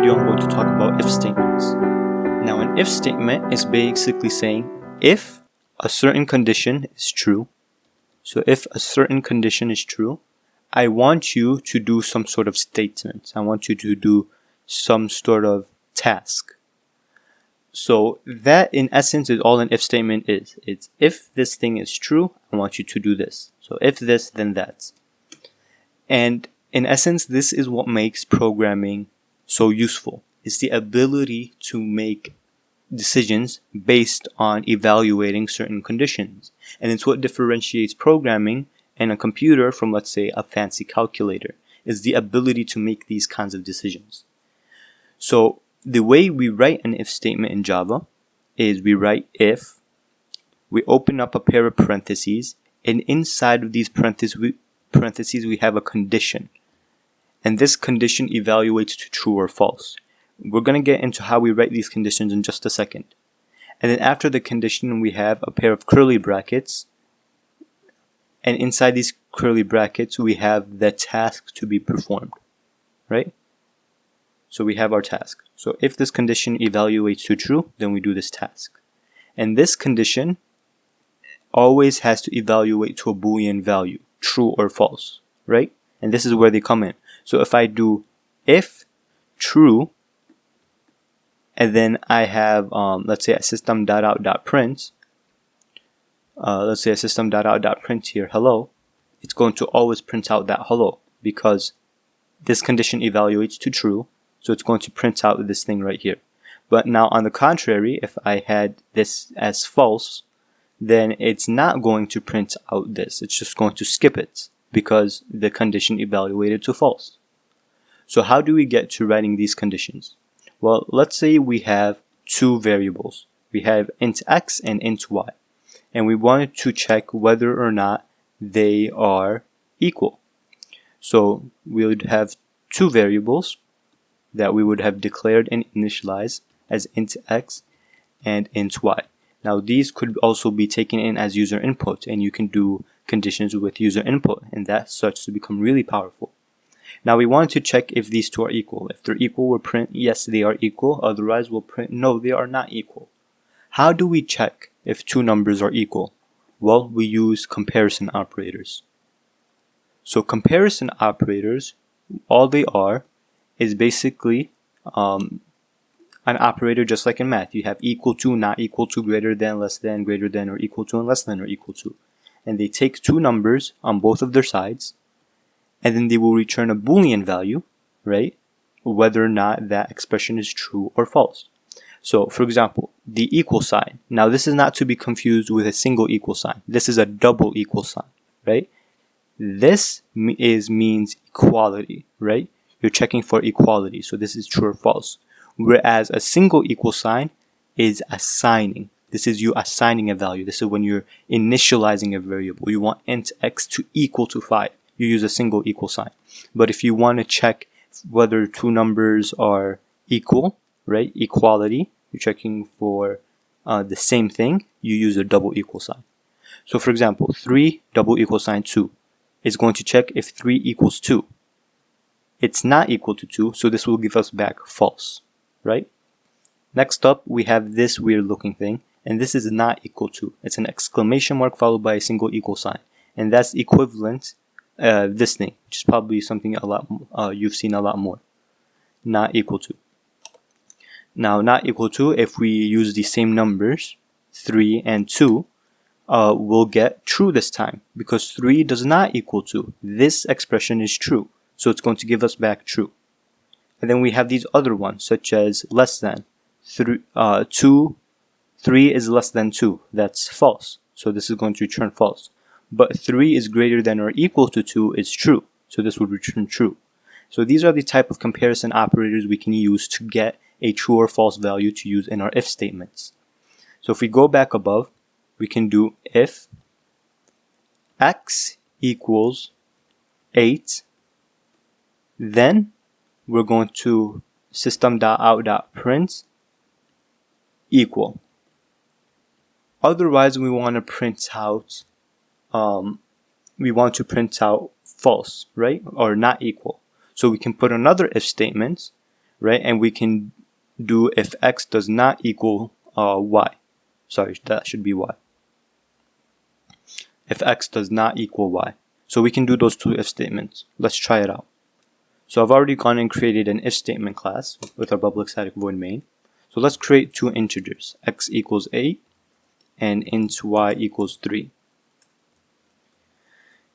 video I'm going to talk about if statements. Now an if statement is basically saying if a certain condition is true, so if a certain condition is true, I want you to do some sort of statement. I want you to do some sort of task. So that in essence is all an if statement is. It's if this thing is true, I want you to do this. So if this, then that. And in essence, this is what makes programming so useful. It's the ability to make decisions based on evaluating certain conditions. And it's what differentiates programming and a computer from, let's say, a fancy calculator, is the ability to make these kinds of decisions. So the way we write an if statement in Java is we write if, we open up a pair of parentheses, and inside of these parentheses we have a condition. And this condition evaluates to true or false. We're going to get into how we write these conditions in just a second. And then after the condition, we have a pair of curly brackets. And inside these curly brackets, we have the task to be performed, right? So we have our task. So if this condition evaluates to true, then we do this task. And this condition always has to evaluate to a Boolean value, true or false, right? And this is where they come in. So if I do if true, and then I have, let's say a system.out.print, let's say a system.out.print here, hello, it's going to always print out that hello because this condition evaluates to true, so it's going to print out this thing right here. But now on the contrary, if I had this as false, then it's not going to print out this. It's just going to skip it because the condition evaluated to false. So how do we get to writing these conditions? Well, let's say we have two variables. We have int x and int y. And we wanted to check whether or not they are equal. So we would have two variables that we would have declared and initialized as int x and int y. Now these could also be taken in as user input, and you can do conditions with user input, and that starts to become really powerful. Now we want to check if these two are equal. If they're equal, we'll print yes, they are equal. Otherwise, we'll print no, they are not equal. How do we check if two numbers are equal? Well, we use comparison operators. So comparison operators, all they are is basically an operator just like in math. You have equal to, not equal to, greater than, less than, greater than, or equal to, and less than, or equal to. And they take two numbers on both of their sides, and then they will return a Boolean value, right? Whether or not that expression is true or false. So, for example, the equal sign. Now, this is not to be confused with a single equal sign. This is a double equal sign, right? This means equality, right? You're checking for equality. So this is true or false. Whereas a single equal sign is assigning. This is you assigning a value. This is when you're initializing a variable. You want int x to equal to 5. You use a single equal sign. But if you want to check whether two numbers are equal, right, equality, you're checking for the same thing, you use a double equal sign. So for example, 3 double equal sign 2 is going to check if 3 equals 2. It's not equal to 2, so this will give us back false, right? Next up, we have this weird looking thing, and this is not equal to. It's an exclamation mark followed by a single equal sign, and that's equivalent this thing, which is probably something a lot you've seen a lot more. Not equal to. Now, not equal to, if we use the same numbers, 3 and 2, we'll get true this time, because 3 does not equal to. This expression is true, so it's going to give us back true. And then we have these other ones, such as less than. 3 is less than 2. That's false, so this is going to return false. But 3 is greater than or equal to 2 is true, so this would return true. So these are the type of comparison operators we can use to get a true or false value to use in our if statements. So if we go back above, we can do if x equals 8, then we're going to system.out.print equal. Otherwise, we want to print out false, right? Or not equal. So we can put another if statement right? And we can do if x does not equal y. Sorry, that should be y. If x does not equal y. So we can do those two if statements. Let's try it out. So I've already gone and created an if statement class with our public static void main. So let's create two integers, x equals 8 and int y equals 3.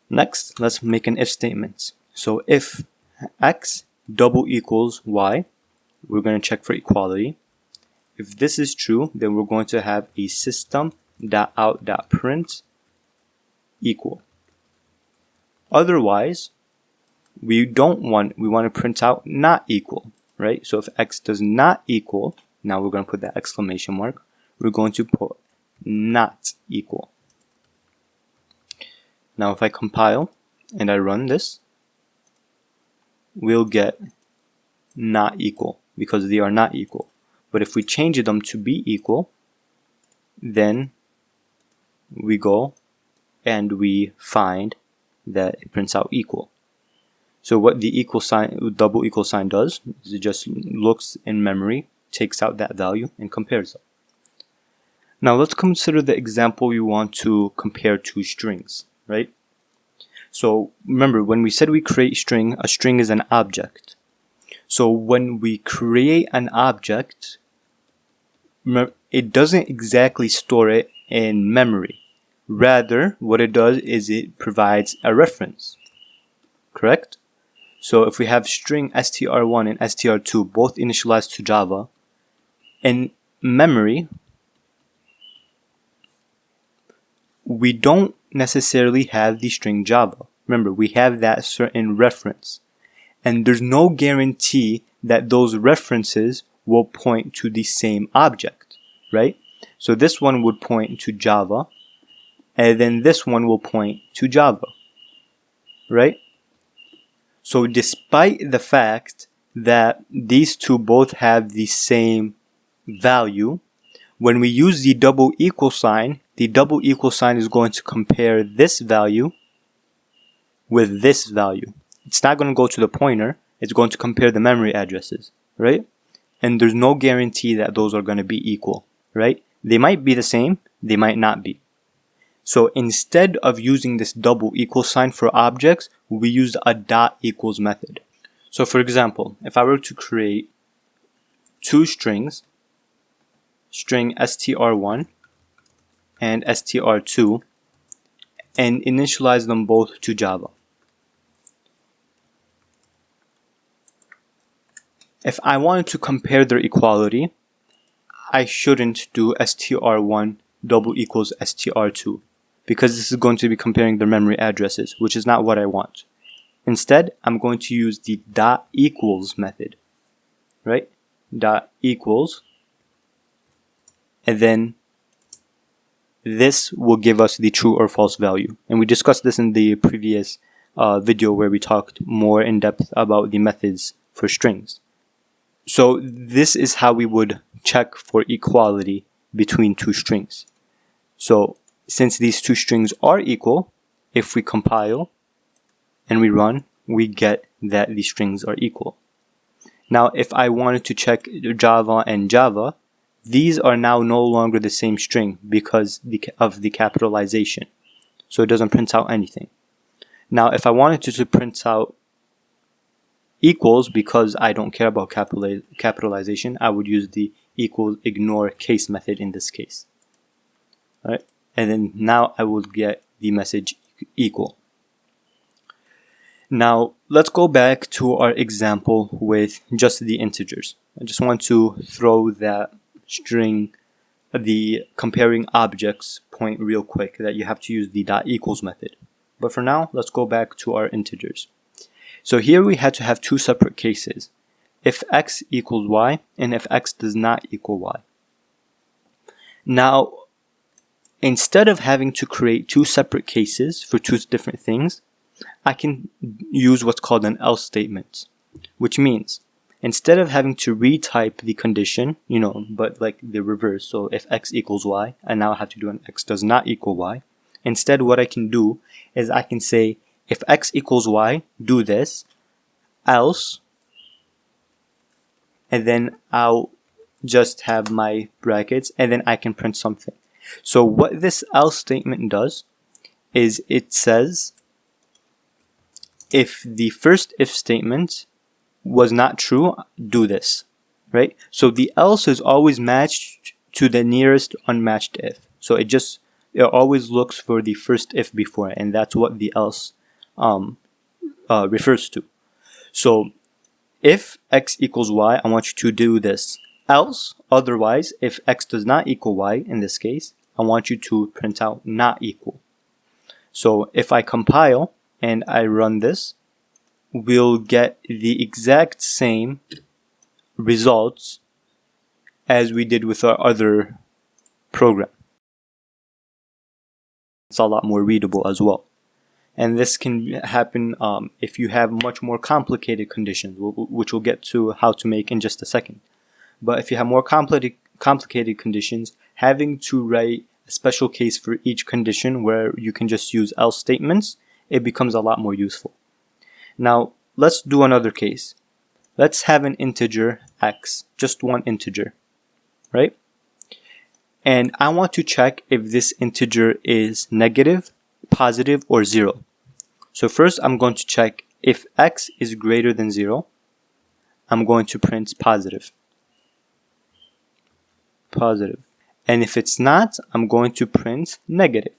Next, let's make an if statement. So if x double equals y, we're going to check for equality. If this is true, then we're going to have a system.out.print equal. Otherwise, we want to print out not equal, right? So if x does not equal, now we're going to put that exclamation mark. We're going to put not equal. Now if I compile and I run this, we'll get not equal because they are not equal. But if we change them to be equal, then we go and we find that it prints out equal. So what the equal sign, double equal sign does is it just looks in memory, takes out that value and compares them. Now let's consider the example we want to compare two strings, right? So remember, when we said we create string, a string is an object. So when we create an object, it doesn't exactly store it in memory. Rather, what it does is it provides a reference, correct? So if we have string str1 and str2 both initialized to Java, in memory, we don't necessarily have the string Java. Remember, we have that certain reference. And there's no guarantee that those references will point to the same object, right? So this one would point to Java, and then this one will point to Java, right? So despite the fact that these two both have the same value, when we use the double equal sign is going to compare this value with this value. It's not going to go to the pointer, it's going to compare the memory addresses, right? And there's no guarantee that those are going to be equal, right? They might be the same, they might not be. So instead of using this double equal sign for objects, we use a dot equals method. So for example, if I were to create two strings, string str1 and str2, and initialize them both to Java. If I wanted to compare their equality, I shouldn't do str1 double equals str2 because this is going to be comparing their memory addresses, which is not what I want. Instead, I'm going to use the dot equals method, right? Dot equals, and then this will give us the true or false value. And we discussed this in the previous video where we talked more in depth about the methods for strings. So this is how we would check for equality between two strings. So since these two strings are equal, if we compile and we run, we get that these strings are equal. Now if I wanted to check Java and Java, these are now no longer the same string because of the capitalization. So it doesn't print out anything. Now if I wanted to print out equals, because I don't care about capitalization, I would use the equals ignore case method in this case. Alright, and then now I will get the message equal. Now let's go back to our example with just the integers. I just want to throw that string, the comparing objects point real quick, that you have to use the dot equals method. But for now, let's go back to our integers. So here we had to have two separate cases, if x equals y and if x does not equal y. Now, instead of having to create two separate cases for two different things, I can use what's called an else statement, which means instead of having to retype the condition, but like the reverse, so if x equals y, I now have to do an x does not equal y. Instead, what I can do is I can say, if x equals y, do this, else and then I'll just have my brackets, and then I can print something. So what this else statement does is it says if the first if statement was not true, do this, right? So the else is always matched to the nearest unmatched if. So it always looks for the first if before it, and that's what the else refers to. So if x equals y, I want you to do this. Else, otherwise, if x does not equal y, in this case, I want you to print out not equal. So if I compile and I run this, we'll get the exact same results as we did with our other program. It's a lot more readable as well. And this can happen if you have much more complicated conditions, which we'll get to how to make in just a second. But if you have more complicated conditions, having to write a special case for each condition where you can just use else statements, it becomes a lot more useful. Now, let's do another case. Let's have an integer x, just one integer, right? And I want to check if this integer is negative, positive, or 0. So first I'm going to check if x is greater than 0, I'm going to print positive. And if it's not, I'm going to print negative.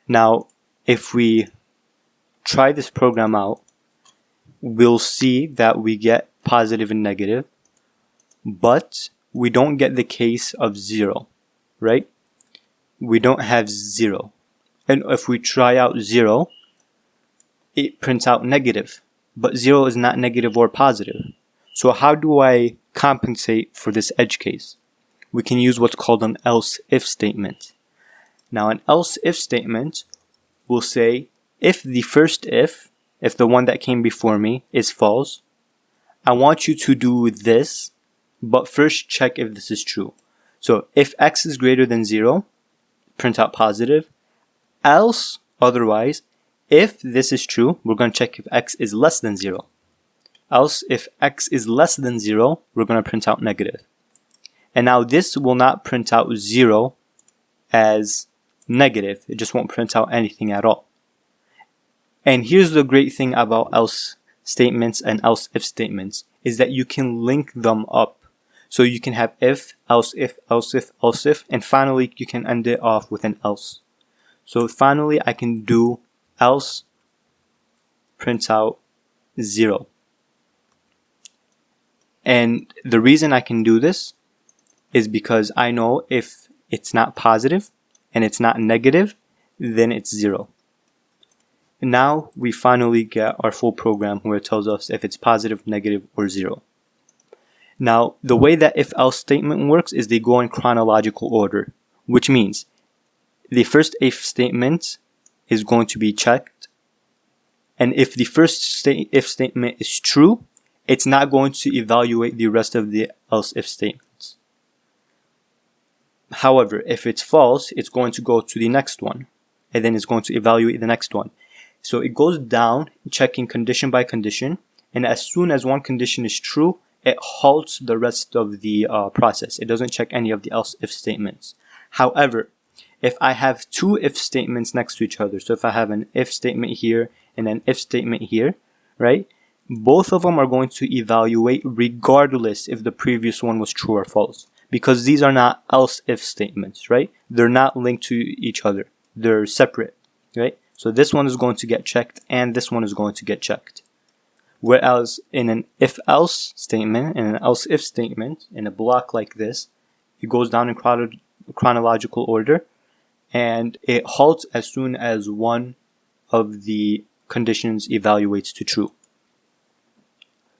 Now, if we try this program out, we'll see that we get positive and negative, but we don't get the case of 0, right? We don't have 0. And if we try out 0, it prints out negative, but 0 is not negative or positive. So how do I compensate for this edge case? We can use what's called an else if statement. Now, an else if statement will say if the first if the one that came before me is false, I want you to do this, but first check if this is true. So if x is greater than 0, print out positive. Else, otherwise, if this is true, we're going to check if x is less than 0. Else, if x is less than 0, we're going to print out negative. And now this will not print out 0 as negative. It just won't print out anything at all. And here's the great thing about else statements and else if statements is that you can link them up. So you can have if, else if, else if, else if, and finally you can end it off with an else. So finally I can do else print out 0. And the reason I can do this is because I know if it's not positive and it's not negative, then it's 0. And now we finally get our full program where it tells us if it's positive, negative, or 0. Now, the way that if-else statement works is they go in chronological order, which means the first if statement is going to be checked, and if the first if statement is true, it's not going to evaluate the rest of the else if statements. However, if it's false, it's going to go to the next one, and then it's going to evaluate the next one. So it goes down, checking condition by condition, and as soon as one condition is true, it halts the rest of the process. It doesn't check any of the else if statements. However, if I have two if statements next to each other, so if I have an if statement here and an if statement here, right? Both of them are going to evaluate regardless if the previous one was true or false, because these are not else if statements, right? They're not linked to each other. They're separate, right? So this one is going to get checked and this one is going to get checked. Whereas in an if-else statement and an else-if statement, in a block like this, it goes down in chronological order and it halts as soon as one of the conditions evaluates to true.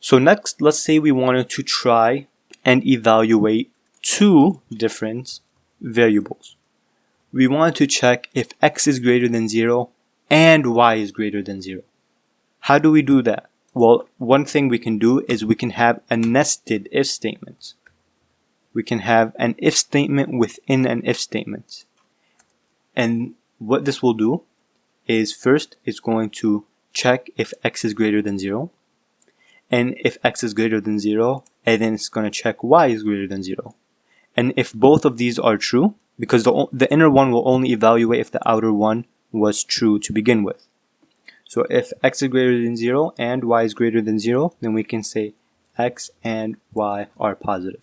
So next, let's say we wanted to try and evaluate two different variables. We want to check if x is greater than 0 and y is greater than 0. How do we do that? Well, one thing we can do is we can have a nested if statement. We can have an if statement within an if statement. And what this will do is first it's going to check if x is greater than 0. and if x is greater than 0, and then it's going to check y is greater than 0. And if both of these are true, because the inner one will only evaluate if the outer one was true to begin with. So if x is greater than 0 and y is greater than 0, then we can say x and y are positive.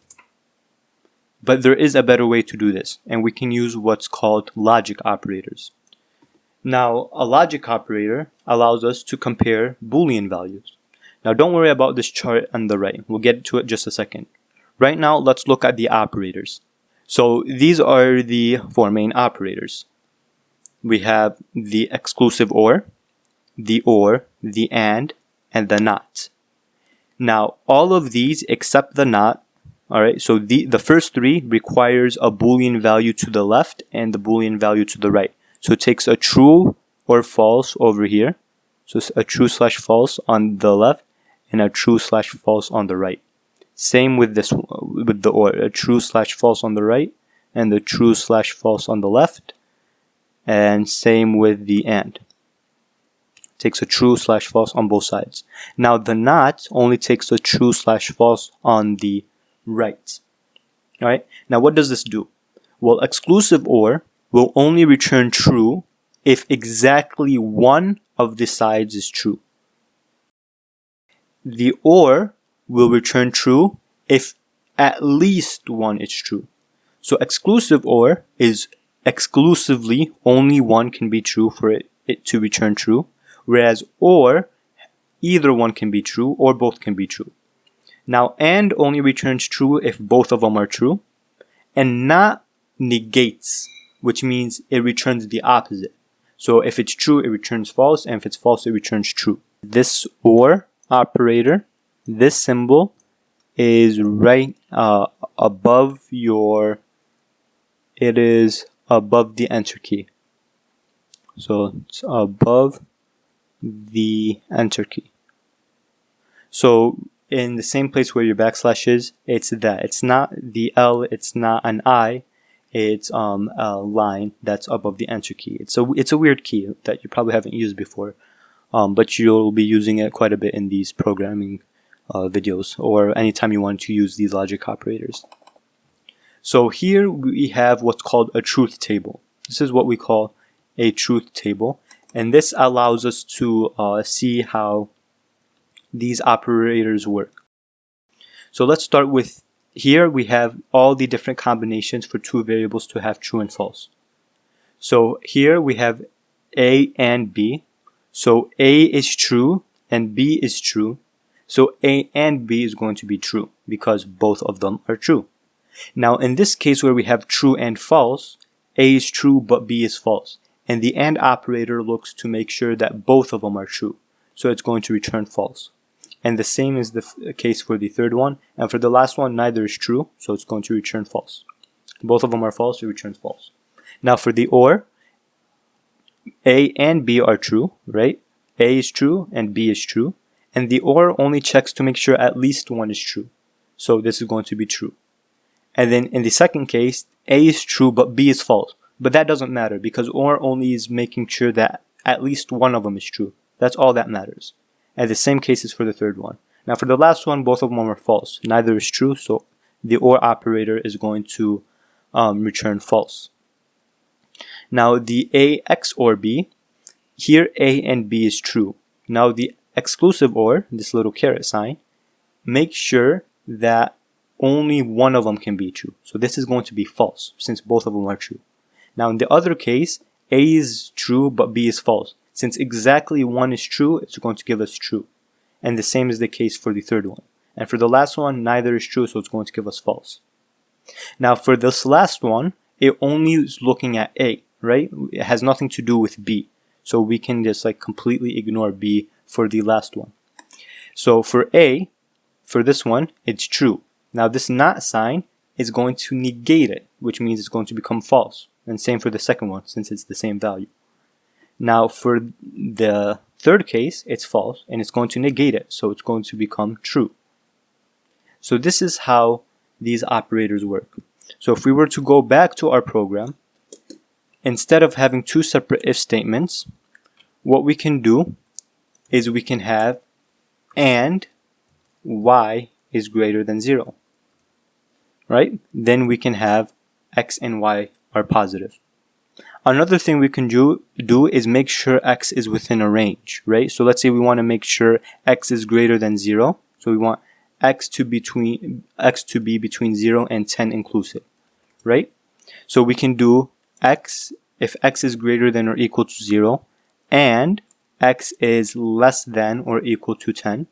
But there is a better way to do this, and we can use what's called logic operators. Now, a logic operator allows us to compare Boolean values. Now, don't worry about this chart on the right. We'll get to it in just a second. Right now, let's look at the operators. So these are the four main operators. We have the exclusive or, the and the not. Now, all of these except the not, alright, so the first three requires a Boolean value to the left and the Boolean value to the right. So it takes a true or false over here. So it's a true/false on the left and a true/false on the right. Same with this, with the or, a true/false on the right and the true/false on the left. And same with the and. It takes a true/false on both sides. Now the not only takes a true/false on the right. Alright, now what does this do? Well, exclusive or will only return true if exactly one of the sides is true. The or will return true if at least one is true. So exclusive or is exclusively only one can be true for it to return true, whereas or either one can be true or both can be true. Now and only returns true if both of them are true, and not negates, which means it returns the opposite. So if it's true, it returns false, and if it's false, it returns true. This or operator, this symbol is right above it is above the enter key. So it's above the enter key. So in the same place where your backslash is, it's that. It's not the L, it's not an I, it's a line that's above the enter key. It's a weird key that you probably haven't used before, but you'll be using it quite a bit in these programming videos or anytime you want to use these logic operators. So here we have what's called a truth table. This is what we call a truth table, and this allows us to see how these operators work. So let's start with, here we have all the different combinations for two variables to have true and false. So here we have A and B. So A is true and B is true. So A and B is going to be true because both of them are true. Now in this case where we have true and false, A is true but B is false. And the AND operator looks to make sure that both of them are true. So it's going to return false. And the same is the case for the third one. And for the last one, neither is true, so it's going to return false. Both of them are false, it returns false. Now for the OR, A and B are true, right? A is true and B is true. And the OR only checks to make sure at least one is true. So this is going to be true. And then in the second case, A is true but B is false. But that doesn't matter because OR only is making sure that at least one of them is true. That's all that matters. And the same case is for the third one. Now for the last one, both of them are false. Neither is true, so the OR operator is going to return false. Now the A XOR B, here A and B is true. Now the exclusive OR, this little caret sign, make sure that only one of them can be true. So this is going to be false since both of them are true. Now in the other case, A is true but B is false. Since exactly one is true, it's going to give us true. And the same is the case for the third one. And for the last one, neither is true, so it's going to give us false. Now for this last one, it only is looking at A, right? It has nothing to do with B. So we can just like completely ignore B for the last one. So for A, for this one, it's true. Now this not sign is going to negate it, which means it's going to become false. And same for the second one, since it's the same value. Now for the third case, it's false, and it's going to negate it, so it's going to become true. So this is how these operators work. So if we were to go back to our program, instead of having two separate if statements, what we can do is we can have and y is greater than 0, right? Then we can have x and y are positive. Another thing we can do is make sure x is within a range, right? So let's say we want to make sure x is greater than 0. So we want x to be between 0 and 10 inclusive, right? So we can do x, if x is greater than or equal to 0 and x is less than or equal to 10,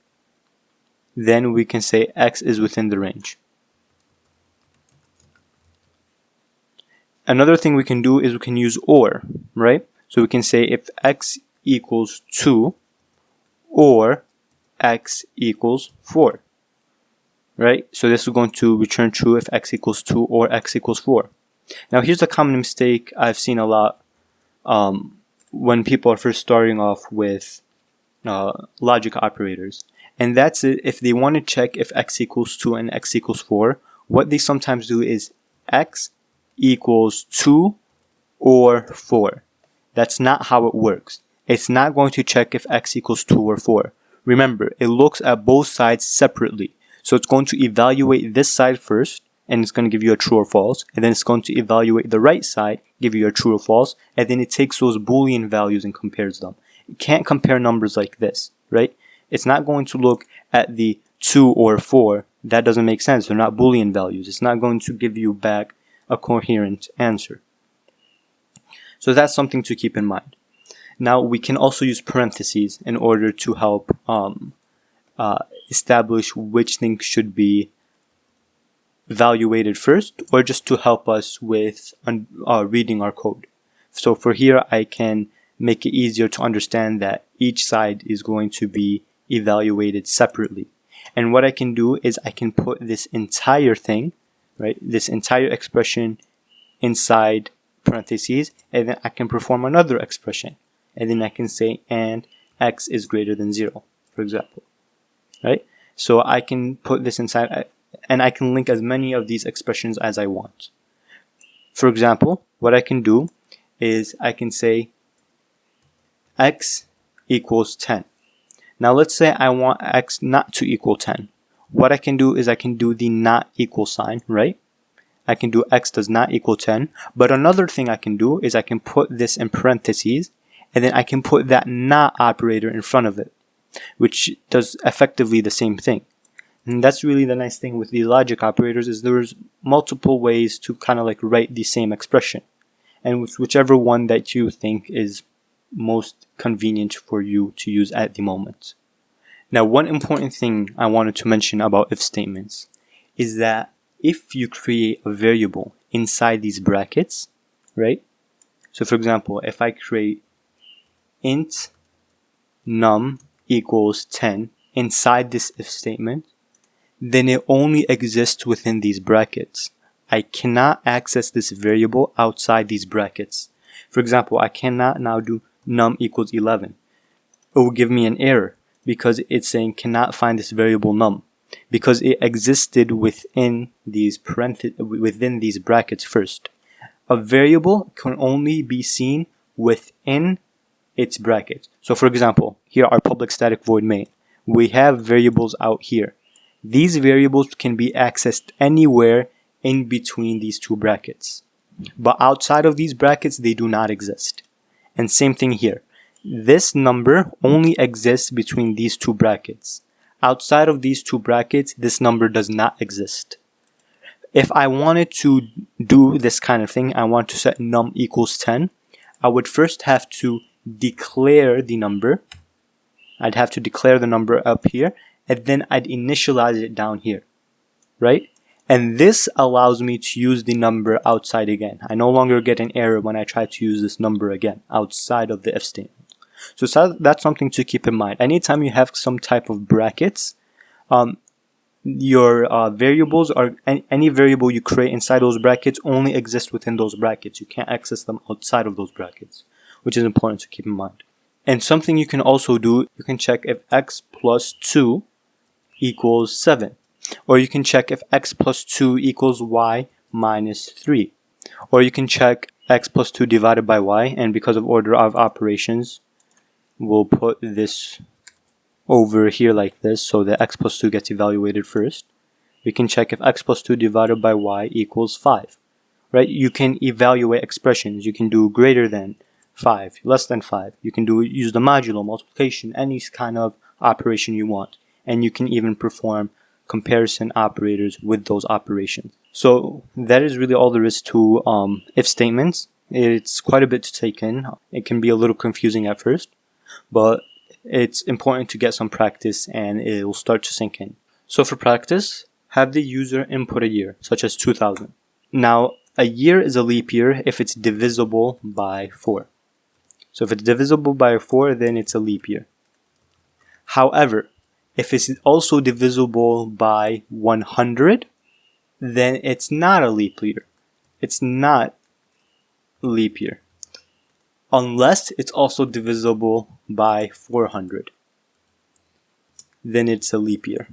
then we can say x is within the range. Another thing we can do is we can use OR, right? So we can say if x equals 2 or x equals 4, right? So this is going to return true if x equals 2 or x equals 4. Now here's a common mistake I've seen a lot when people are first starting off with logic operators. And that's it. If they want to check if x equals 2 and x equals 4, what they sometimes do is x equals 2 or 4. That's not how it works. It's not going to check if x equals 2 or 4. Remember, it looks at both sides separately. So it's going to evaluate this side first, and it's going to give you a true or false. And then it's going to evaluate the right side, give you a true or false. And then it takes those Boolean values and compares them. It can't compare numbers like this, right? It's not going to look at the 2 or 4. That doesn't make sense. They're not Boolean values. It's not going to give you back a coherent answer. So that's something to keep in mind. Now we can also use parentheses in order to help establish which thing should be evaluated first, or just to help us with reading our code. So for here, I can make it easier to understand that each side is going to be evaluated separately. And what I can do is I can put this entire thing, right, this entire expression inside parentheses, and then I can perform another expression. And then I can say, and x is greater than 0, for example, right? So I can put this inside, and I can link as many of these expressions as I want. For example, what I can do is I can say x equals 10. Now let's say I want x not to equal 10. What I can do is I can do the not equal sign, right? I can do x does not equal 10. But another thing I can do is I can put this in parentheses, and then I can put that not operator in front of it, which does effectively the same thing. And that's really the nice thing with these logic operators, is there's multiple ways to kind of like write the same expression. And with whichever one that you think is most convenient for you to use at the moment. Now, one important thing I wanted to mention about if statements is that if you create a variable inside these brackets, right? So for example, if I create int num equals 10 inside this if statement, then it only exists within these brackets. I cannot access this variable outside these brackets. For example, I cannot now do num equals 11. It will give me an error because it's saying cannot find this variable num, because it existed within these brackets first. A variable can only be seen within its brackets. So for example, here our public static void main. We have variables out here. These variables can be accessed anywhere in between these two brackets. But outside of these brackets, they do not exist. And same thing here. This number only exists between these two brackets. Outside of these two brackets, this number does not exist. If I wanted to do this kind of thing, I want to set num equals 10, I would first have to declare the number. I'd have to declare the number up here, and then I'd initialize it down here, right? And this allows me to use the number outside again. I no longer get an error when I try to use this number again outside of the if statement. So that's something to keep in mind. Anytime you have some type of brackets, your variables or any variable you create inside those brackets only exist within those brackets. You can't access them outside of those brackets, which is important to keep in mind. And something you can also do, you can check if x plus 2 equals 7. Or you can check if x plus 2 equals y minus 3. Or you can check x plus 2 divided by y, and because of order of operations, we'll put this over here like this, so that x plus 2 gets evaluated first. We can check if x plus 2 divided by y equals 5. Right? You can evaluate expressions. You can do greater than 5, less than 5. You can use the modulo, multiplication, any kind of operation you want. And you can even perform comparison operators with those operations. So that is really all there is to if statements. It's quite a bit to take in. It can be a little confusing at first, but it's important to get some practice and it will start to sink in. So for practice, have the user input a year, such as 2000. Now, a year is a leap year if it's divisible by 4. So if it's divisible by 4, then it's a leap year. However, if it's also divisible by 100, then it's not a leap year. It's not a leap year. Unless it's also divisible by 400. Then it's a leap year.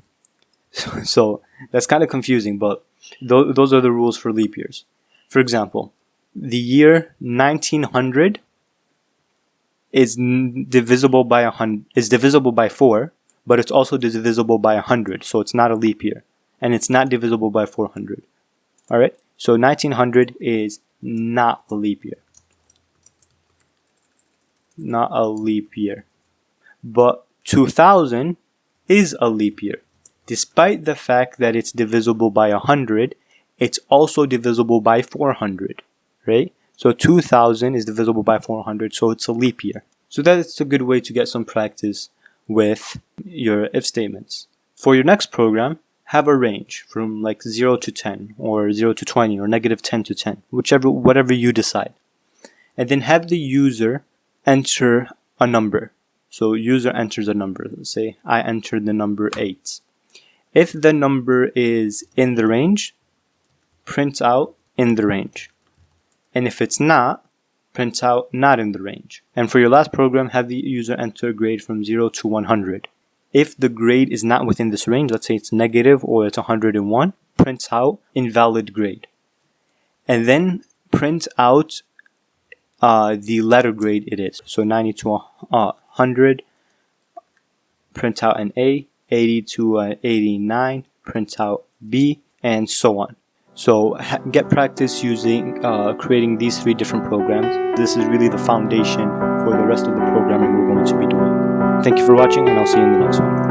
So that's kind of confusing, but those are the rules for leap years. For example, the year 1900 is divisible by 4, but it's also divisible by 100, so it's not a leap year, and it's not divisible by 400. All right, so 1900 is not a leap year, not a leap year, but 2000 is a leap year, despite the fact that it's divisible by 100. It's also divisible by 400, right? So 2000 is divisible by 400, so it's a leap year. So that's a good way to get some practice with your if statements. For your next program, have a range from like 0 to 10, or 0 to 20, or negative 10 to 10, whatever you decide. And then have the user enter a number. So user enters a number. Let's say I entered the number 8. If the number is in the range, print out in the range. And if it's not, print out not in the range. And for your last program, have the user enter a grade from 0 to 100. If the grade is not within this range, let's say it's negative or it's 101, print out invalid grade. And then print out the letter grade it is. So 90 to 100, print out an A, 80 to 89, print out B, and so on. So get practice using creating these 3 different programs. This is really the foundation for the rest of the programming we're going to be doing. Thank you for watching, and I'll see you in the next one.